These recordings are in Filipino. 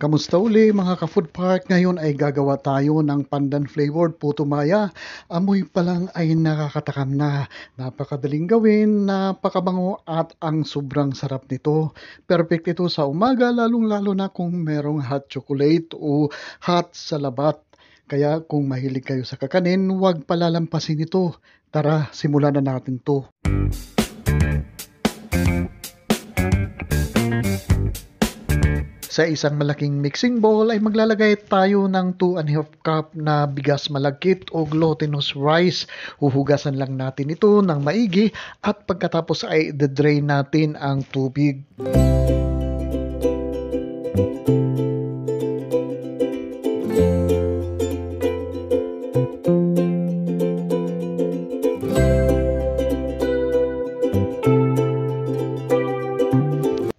Kamusta uli mga ka-food park? Ngayon ay gagawa tayo ng pandan flavored puto maya. Amoy pa lang ay nakakatakam na. Napakadaling gawin, napakabango at ang sobrang sarap nito. Perfect ito sa umaga lalong-lalo na kung merong hot chocolate o hot salabat. Kaya kung mahilig kayo sa kakanin, huwag palalampasin ito. Tara, simulan na natin to. Sa isang malaking mixing bowl ay maglalagay tayo ng 2½ cup na bigas malagkit o glutinous rice. Huhugasan lang natin ito ng maigi at pagkatapos ay drain natin ang tubig.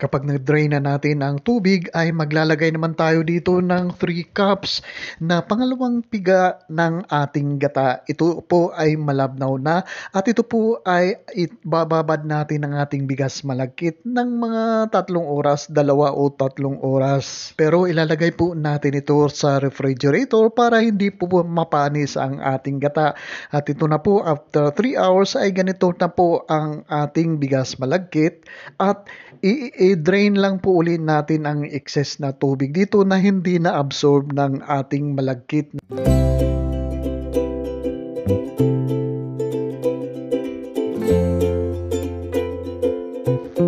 Kapag nag-drain na natin ang tubig ay maglalagay naman tayo dito ng 3 cups na pangalawang piga ng ating gata. Ito po ay malabnaw na at ito po ay bababad natin ang ating bigas malagkit ng mga 3 oras, 2 o 3 oras. Pero ilalagay po natin ito sa refrigerator para hindi po mapanis ang ating gata. At ito na po after 3 hours ay ganito na po ang ating bigas malagkit at i-drain lang po ulit natin ang excess na tubig dito na hindi na-absorb ng ating malagkit.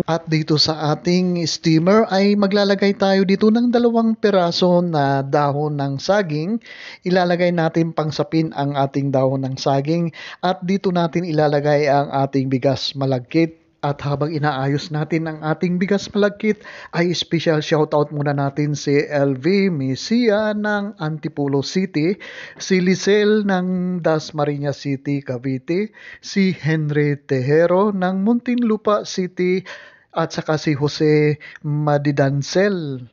At dito sa ating steamer ay maglalagay tayo dito ng 2 piraso na dahon ng saging. Ilalagay natin pangsapin ang ating dahon ng saging at dito natin ilalagay ang ating bigas malagkit. At habang inaayos natin ang ating bigas malagkit, ay special shoutout muna natin si LV Misia ng Antipolo City, si Lisel ng Dasmariñas City, Cavite, si Henry Tejero ng Muntinlupa City, at saka si Jose Madinancel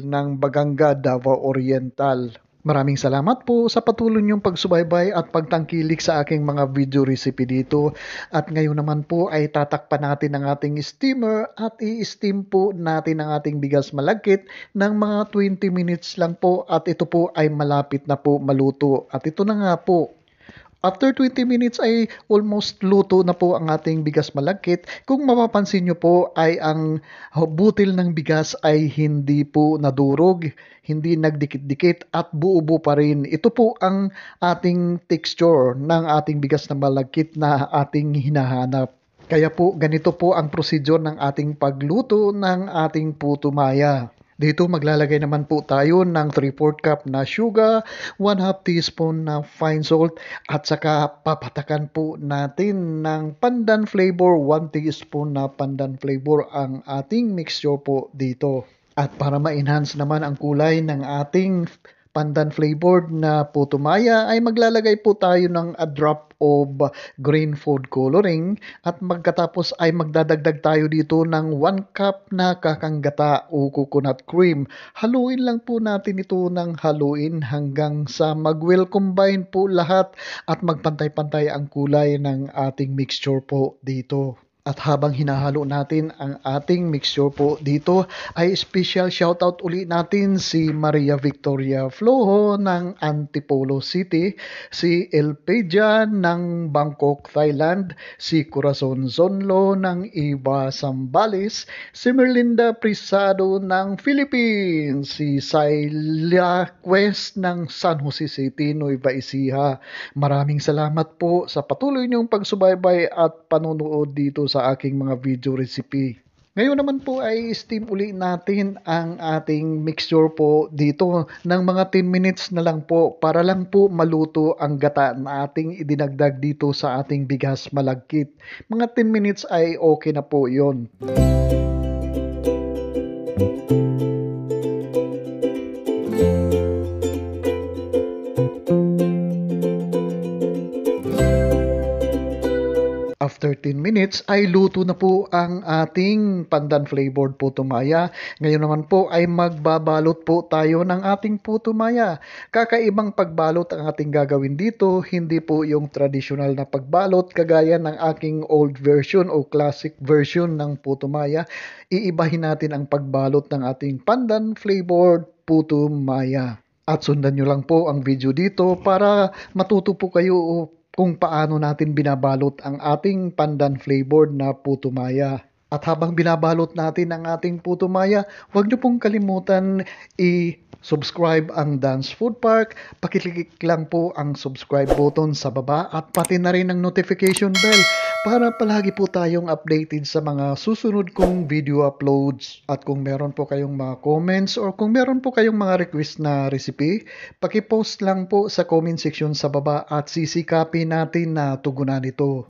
ng Baganga, Davao Oriental. Maraming salamat po sa patuloy niyong pagsubaybay at pagtangkilik sa aking mga video recipe dito. At ngayon naman po ay tatakpan natin ang ating steamer at i-steam po natin ang ating bigas malagkit ng mga 20 minutes lang po at ito po ay malapit na po maluto. At ito na nga po. After 20 minutes ay almost luto na po ang ating bigas malagkit. Kung mapapansin nyo po ay ang butil ng bigas ay hindi po nadurog, hindi nagdikit-dikit at buo-buo pa rin. Ito po ang ating texture ng ating bigas na malagkit na ating hinahanap. Kaya po ganito po ang procedure ng ating pagluto ng ating puto maya. Dito maglalagay naman po tayo ng 3/4 cup na sugar, 1/2 teaspoon na fine salt at saka papatakan po natin ng pandan flavor, 1 teaspoon na pandan flavor ang ating mixture po dito. At para ma-enhance naman ang kulay ng ating pandan flavored na puto maya ay maglalagay po tayo ng a drop of green food coloring at magkatapos ay magdadagdag tayo dito ng 1 cup na kakanggata o coconut cream. Haluin lang po natin ito ng haluin hanggang sa mag-well combine po lahat at magpantay-pantay ang kulay ng ating mixture po dito. At habang hinahalo natin ang ating mixture po dito, ay special shoutout uli natin si Maria Victoria Floho ng Antipolo City, si Elpeja ng Bangkok, Thailand, si Corazon Zonlo ng Iba Zambales, si Merlinda Prisado ng Philippines, si Sailia Quest ng San Jose City, Nueva Ecija. Maraming salamat po sa patuloy niyong pagsubaybay at panunood dito sa aking mga video recipe. Ngayon naman po ay steam uli natin ang ating mixture po dito ng mga 10 minutes na lang po para lang po maluto ang gata na ating idinagdag dito sa ating bigas malagkit. Mga 10 minutes ay okay na po yon. After 10 minutes minutes ay luto na po ang ating pandan flavored puto maya. Ngayon naman po ay magbabalot po tayo ng ating puto maya. Kakaibang pagbalot ang ating gagawin dito, hindi po yung traditional na pagbalot kagaya ng aking old version o classic version ng puto maya. Iibahin natin ang pagbalot ng ating pandan flavored puto maya. At sundan nyo lang po ang video dito para matuto po kayo kung paano natin binabalot ang ating pandan flavored na puto maya. At habang binabalot natin ang ating puto maya, huwag nyo pong kalimutan i-subscribe ang Dan's Food Park. Pakiclick lang po ang subscribe button sa baba at pati na rin ang notification bell para palagi po tayong updated sa mga susunod kong video uploads. At kung meron po kayong mga comments or kung meron po kayong mga request na recipe, pakipost lang po sa comment section sa baba at sisikapin natin na tugunan ito.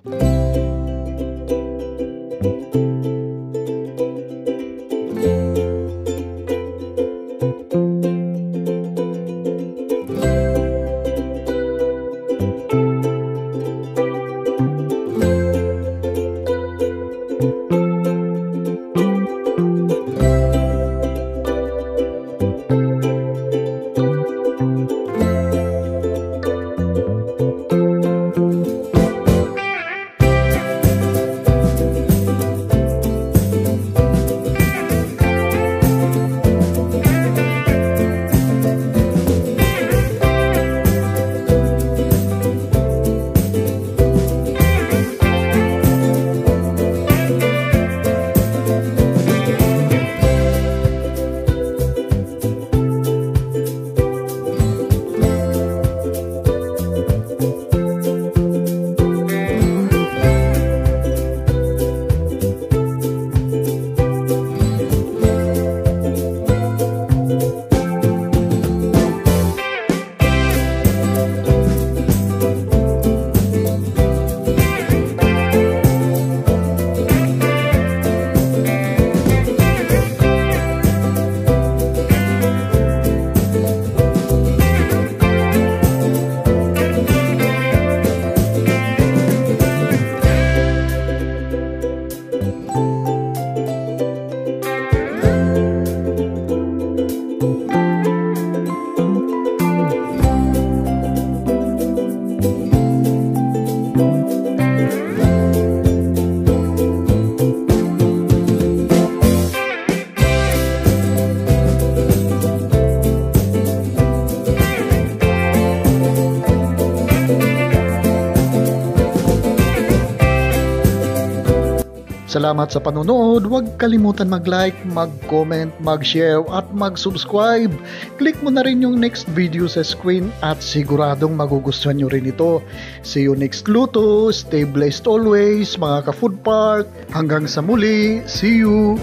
Salamat sa panonood. Huwag kalimutan mag-like, mag-comment, mag-share at mag-subscribe. Click mo na rin yung next video sa screen at siguradong magugustuhan nyo rin ito. See you next luto. Stay blessed always mga ka-Food Park. Hanggang sa muli. See you!